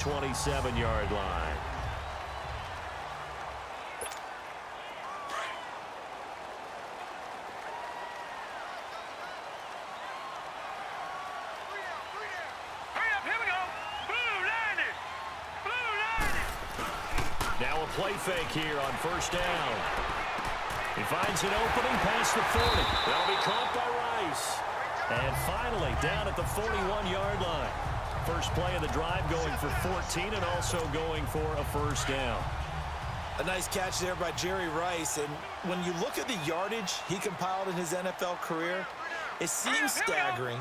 27-yard line. Now a play fake here on first down. He finds an opening past the 40. That'll be caught by Rice. And finally, down at the 41-yard line. First play of the drive going for 14 and also going for a first down. A nice catch there by Jerry Rice. And when you look at the yardage he compiled in his NFL career, it seems staggering.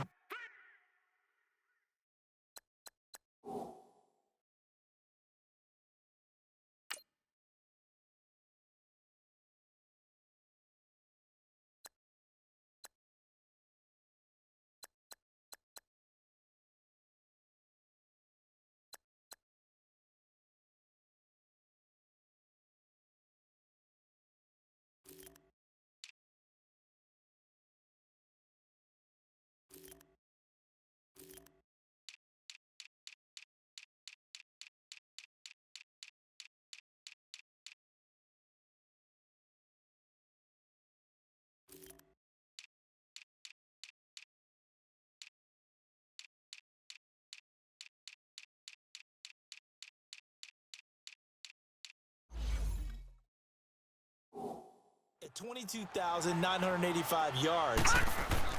At 22,985 yards.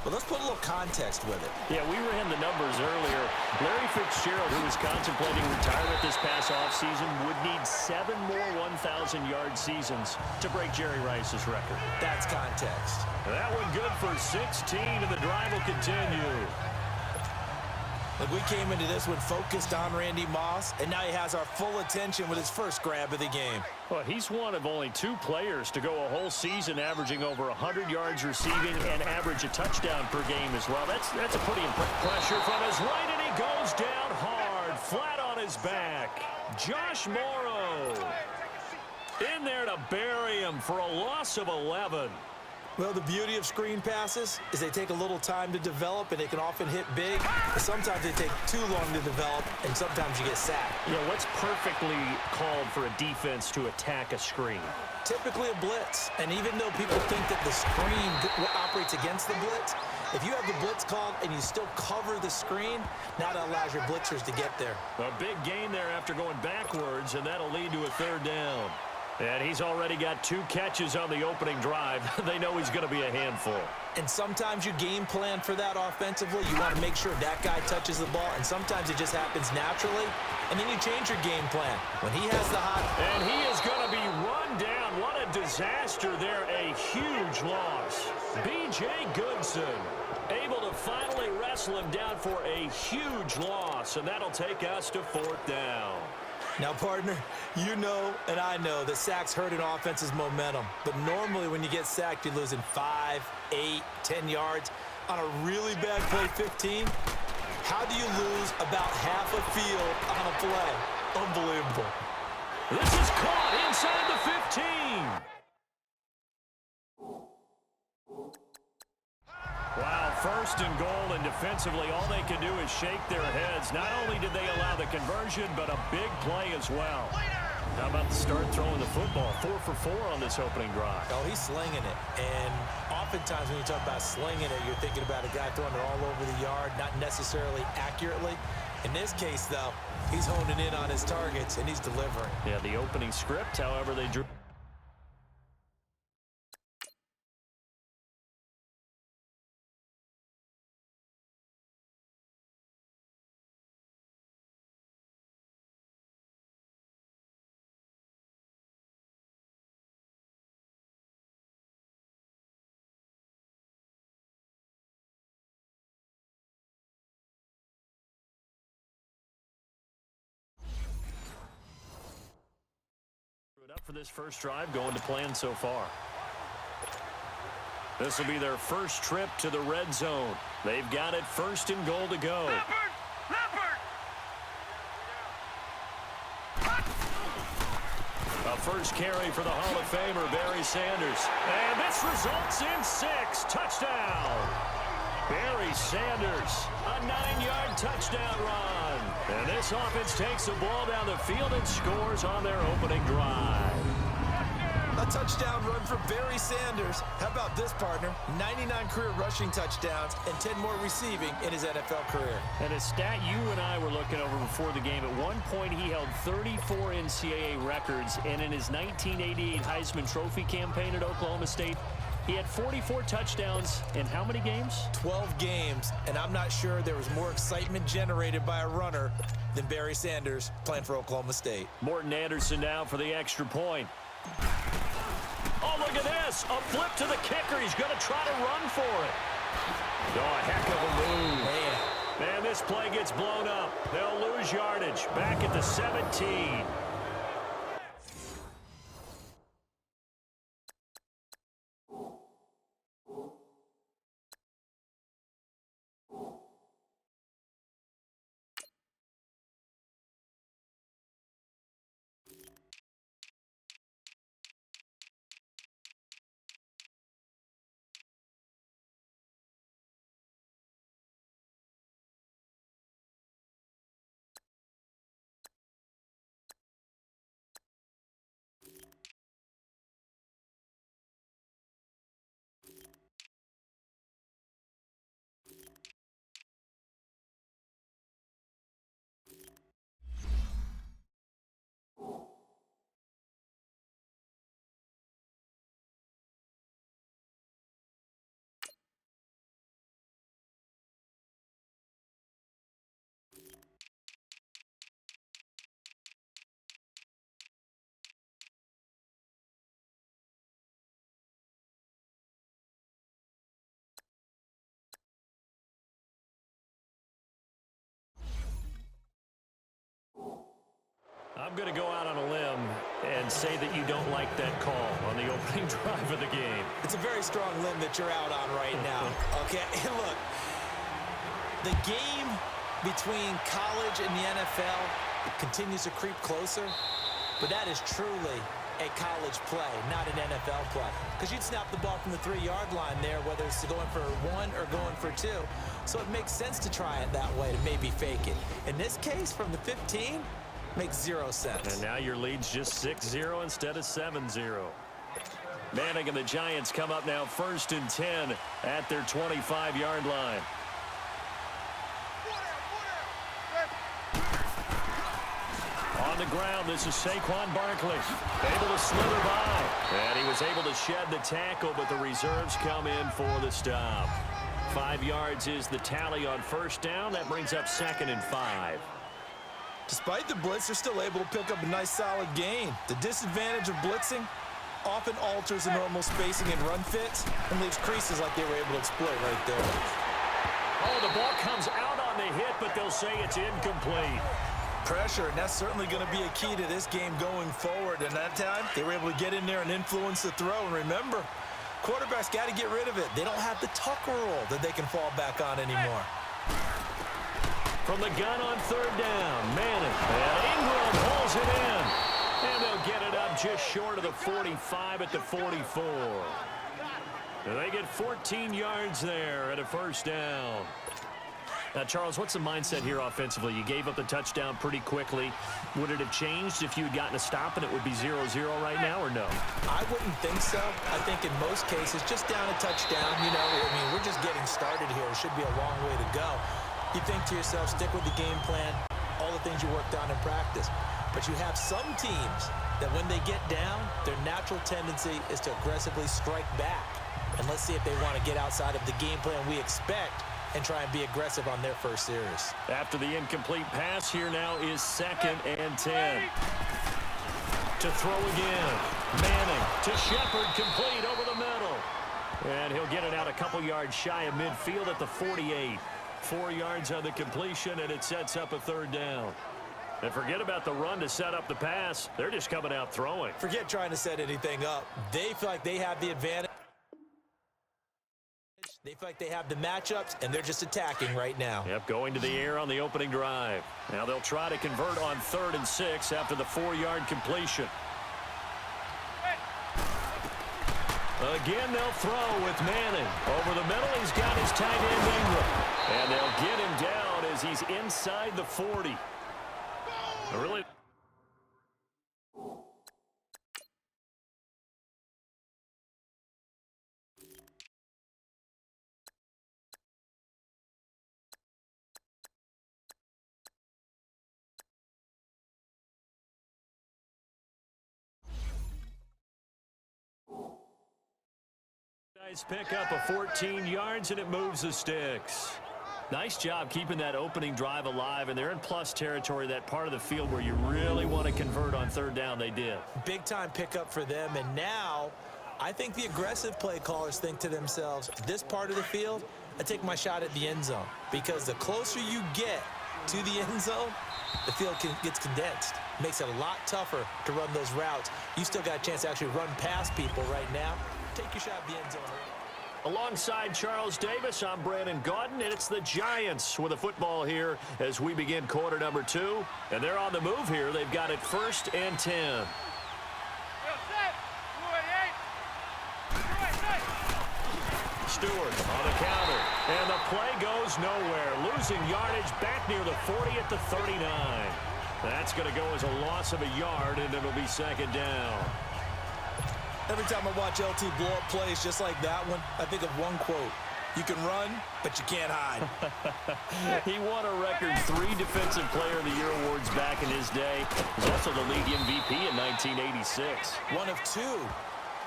But let's put a little context with it. Yeah, we ran the numbers earlier. Larry Fitzgerald, who was contemplating retirement this past offseason, would need 7 more 1,000-yard seasons to break Jerry Rice's record. That's context. That one good for 16, and the drive will continue. Like, we came into this one focused on Randy Moss, and now he has our full attention with his first grab of the game. Well, he's one of only 2 players to go a whole season averaging over 100 yards receiving and average a touchdown per game as well. That's a pretty impressive pressure from his right, and he goes down hard, flat on his back. Josh Morrow in there to bury him for a loss of 11. Well, the beauty of screen passes is they take a little time to develop, and they can often hit big. But sometimes they take too long to develop, and sometimes you get sacked. Yeah, what's perfectly called for a defense to attack a screen? Typically a blitz. And even though people think that the screen operates against the blitz, if you have the blitz called and you still cover the screen, now that allows your blitzers to get there. A big gain there after going backwards, and that'll lead to a third down. And he's already got 2 catches on the opening drive. They know he's going to be a handful. And sometimes you game plan for that offensively. You want to make sure that guy touches the ball, and sometimes it just happens naturally. And then you change your game plan. When he has the hot... And he is going to be run down. What a disaster there. A huge loss. B.J. Goodson able to finally wrestle him down for a huge loss. And that'll take us to 4th down. Now, partner, you know and I know that sacks hurt an offense's momentum. But normally when you get sacked, you're losing 5, 8, 10 yards. On a really bad play, 15, how do you lose about half a field on a play? Unbelievable. This is caught inside the 15. Wow, 1st and goal, and defensively all they can do is shake their heads. Not only did they allow the conversion, but a big play as well. How about the start throwing the football? 4 for 4 on this opening drive. Oh, he's slinging it. And oftentimes when you talk about slinging it, you're thinking about a guy throwing it all over the yard, not necessarily accurately. In this case, though, he's honing in on his targets, and he's delivering. Yeah, the opening script, however, they drew. Up for this first drive, going to plan so far. This will be their first trip to the red zone. They've got it 1st and goal to go. A first carry for the Hall of Famer, Barry Sanders. And this results in 6. Touchdown. Barry Sanders, a 9-yard touchdown run. And this offense takes the ball down the field and scores on their opening drive. A touchdown run for Barry Sanders. How about this, partner? 99 career rushing touchdowns and 10 more receiving in his NFL career. And a stat you and I were looking over before the game, at one point he held 34 NCAA records, and in his 1988 Heisman Trophy campaign at Oklahoma State, he had 44 touchdowns in how many games? 12 games, and I'm not sure there was more excitement generated by a runner than Barry Sanders playing for Oklahoma State. Morton Anderson now for the extra point. Oh, look at this. A flip to the kicker. He's going to try to run for it. Oh, a heck of a move. Man. And this play gets blown up. They'll lose yardage. Back at the 17. I'm going to go out on a limb and say that you don't like that call on the opening drive of the game. It's a very strong limb that you're out on right now. Okay, and look, the game between college and the NFL continues to creep closer, but that is truly a college play, not an NFL play. Because you'd snap the ball from the 3-yard line there, whether it's going for 1 or going for 2. So it makes sense to try it that way, to maybe fake it. In this case, from the 15, makes 0 sense. And now your lead's just 6-0 instead of 7-0. Manning and the Giants come up now 1st and 10 at their 25-yard line. On the ground, this is Saquon Barkley. Able to slither by. And he was able to shed the tackle, but the reserves come in for the stop. 5 yards is the tally on 1st down. That brings up 2nd and 5. Despite the blitz, they're still able to pick up a nice solid gain. The disadvantage of blitzing often alters the normal spacing and run fits and leaves creases like they were able to exploit right there. Oh, the ball comes out on the hit, but they'll say it's incomplete. Pressure, and that's certainly going to be a key to this game going forward. And that time, they were able to get in there and influence the throw. And remember, quarterbacks got to get rid of it. They don't have the Tucker rule that they can fall back on anymore. From the gun on 3rd down, Manning. And Ingram pulls it in. And they'll get it up just short of the 45 at the 44. And they get 14 yards there at a 1st down. Now, Charles, what's the mindset here offensively? You gave up the touchdown pretty quickly. Would it have changed if you had gotten a stop and it would be 0-0 right now, or no? I wouldn't think so. I think in most cases, just down a touchdown, you know, I mean, we're just getting started here. It should be a long way to go. You think to yourself, stick with the game plan, all the things you worked on in practice. But you have some teams that when they get down, their natural tendency is to aggressively strike back. And let's see if they want to get outside of the game plan we expect and try and be aggressive on their first series. After the incomplete pass, here now is 2nd and 10. To throw again. Manning to Shepard, complete over the middle. And he'll get it out a couple yards shy of midfield at the 48. 4 yards on the completion, and it sets up a 3rd down. And forget about the run to set up the pass. They're just coming out throwing. Forget trying to set anything up. They feel like they have the advantage. They feel like they have the matchups, and they're just attacking right now. Yep, going to the air on the opening drive. Now they'll try to convert on 3rd and 6 after the 4-yard completion. Again, they'll throw with Manning. Over the middle, he's got his tight end Ingram. And they'll get him down as he's inside the 40. Really? Nice pick up of 14 yards, and it moves the sticks. Nice job keeping that opening drive alive, and they're in plus territory, that part of the field where you really want to convert on third down. They did. Big-time pickup for them, and now I think the aggressive play callers think to themselves, this part of the field, I take my shot at the end zone, because the closer you get to the end zone, the field gets condensed. Makes it a lot tougher to run those routes. You still got a chance to actually run past people right now. Take your shot at the end zone. Alongside Charles Davis, I'm Brandon Gaudin, and it's the Giants with a football here as we begin quarter number 2. And they're on the move here. They've got it 1st and 10. Stewart on the counter, and the play goes nowhere. Losing yardage back near the 40 at the 39. That's going to go as a loss of a yard, and it'll be 2nd down. Every time I watch LT blow up plays just like that one, I think of one quote. You can run, but you can't hide. He won a record 3 Defensive Player of the Year awards back in his day. He was also the league MVP in 1986. One of 2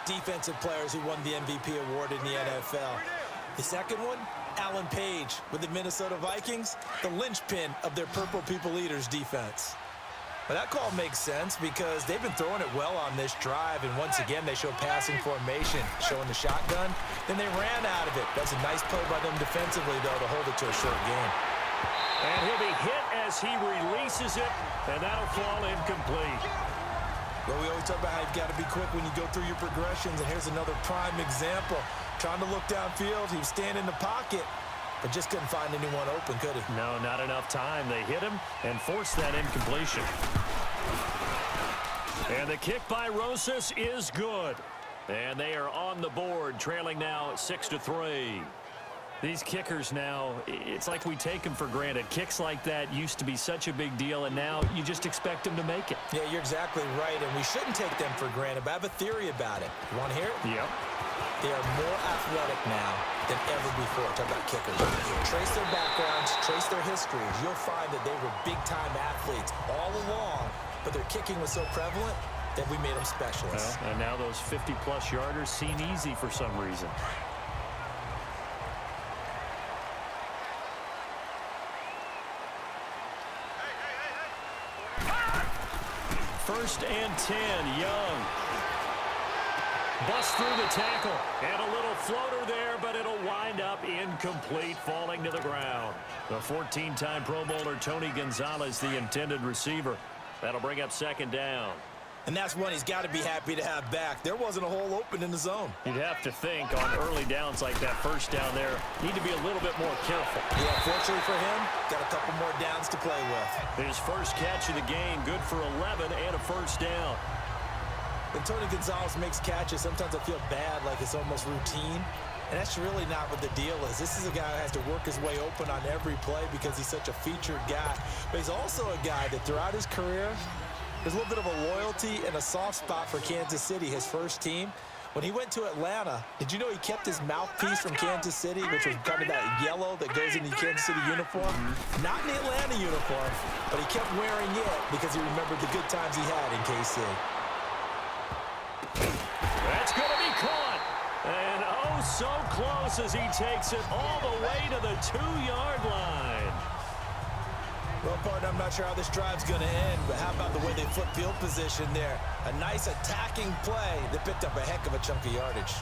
defensive players who won the MVP award in the NFL. The second one, Alan Page with the Minnesota Vikings, the linchpin of their Purple People Eaters defense. But that call makes sense because they've been throwing it well on this drive, and once again they show passing formation, showing the shotgun. Then they ran out of it. That's a nice play by them defensively, though, to hold it to a short game. And he'll be hit as he releases it, and that'll fall incomplete. Well, we always talk about how you've got to be quick when you go through your progressions, and here's another prime example. Trying to look downfield, he was standing in the pocket, but just couldn't find anyone open, could he? No, not enough time. They hit him and forced that incompletion. And the kick by Rosas is good. And they are on the board, trailing now 6-3. These kickers now, it's like we take them for granted. Kicks like that used to be such a big deal, and now you just expect them to make it. Yeah, you're exactly right, and we shouldn't take them for granted, but I have a theory about it. You want to hear it? Yep. They are more athletic now than ever before. Talk about kickers. Trace their backgrounds, trace their histories. You'll find that they were big-time athletes all along, but their kicking was so prevalent that we made them specialists. Well, and now those 50-plus yarders seem easy for some reason. First and 10, Young. Bust through the tackle, and a little floater there, but it'll wind up incomplete, falling to the ground. The 14-time Pro Bowler Tony Gonzalez, the intended receiver. That'll bring up 2nd down. And that's one he's got to be happy to have back. There wasn't a hole open in the zone. You'd have to think on early downs like that, first down there, need to be a little bit more careful. Yeah, fortunately for him, got a couple more downs to play with. His first catch of the game, good for 11 and a first down. When Tony Gonzalez makes catches, sometimes I feel bad, like it's almost routine. And that's really not what the deal is. This is a guy who has to work his way open on every play because he's such a featured guy. But he's also a guy that throughout his career, there's a little bit of a loyalty and a soft spot for Kansas City, his first team. When he went to Atlanta, did you know he kept his mouthpiece from Kansas City, which was kind of that yellow that goes in the Kansas City uniform? Not in the Atlanta uniform, but he kept wearing it because he remembered the good times he had in KC. That's going to be caught. And oh, so close as he takes it all the way to the 2-yard line. Well, partner, I'm not sure how this drive's going to end, but how about the way they flip field position there? A nice attacking play that picked up a heck of a chunk of yardage.